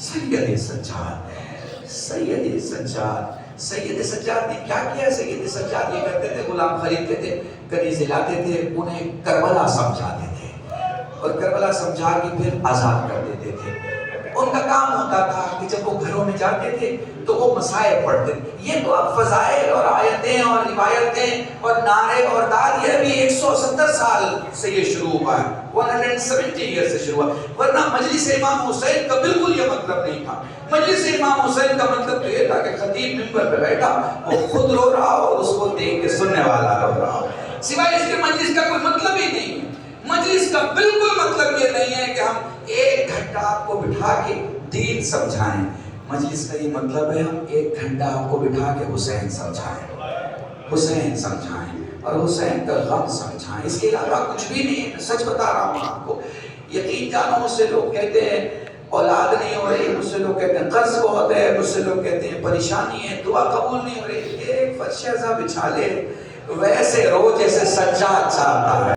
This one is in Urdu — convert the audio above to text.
سید سجاد سید سجاد سید سجاد نے کیا کیا؟ سید سجاد یہ کرتے تھے غلام خریدتے تھے، کنیزیں لاتے تھے، انہیں کربلا سمجھاتے تھے اور کربلا سمجھا کے پھر آزاد کر دیتے تھے۔ ان کا کام ہوتا تھا کہ جب وہ گھروں میں جاتے تھے تو وہ مسائل پڑھتے تھے۔ یہ تو اب فضائل اور آیتیں اور روایتیں اور نعرے اور داد یہ بھی 170 سال سے یہ شروع ہوا ہے، 170 ایئر سے شروع ہوا، ورنہ مجلس امام حسین کا بالکل یہ مطلب نہیں تھا۔ مجلس امام حسین کا مطلب تو یہ تھا کہ خطیب منبر پہ بیٹھا، وہ خود رو رہا ہو اور اس کو دیکھ کے سننے والا رو رہا ہو، سوائے اس کے مجلس کا کوئی مطلب ہی نہیں ہے۔ مجلس کا بالکل مطلب یہ نہیں ہے کہ ہم 1 گھنٹہ آپ کو بٹھا کے دین سمجھائیں۔ مجلس کا یہ مطلب ہے ہم 1 گھنٹہ آپ کو بٹھا کے حسین سمجھائیں، حسین سمجھائیں اور حسین کا غم سمجھائیں۔ اس کے علاوہ کچھ بھی نہیں ہے، سچ بتا رہا ہوں آپ کو۔ یقین جانو، مجھ سے لوگ کہتے ہیں اولاد نہیں ہو رہی، مجھ سے لوگ کہتے ہیں قرض بہت ہے، مجھ سے لوگ کہتے ہیں پریشانی ہے، دعا قبول نہیں ہو رہی۔ ایک فرش سا بچھا لے، ویسے رو جیسے سجاد چاہتا ہے۔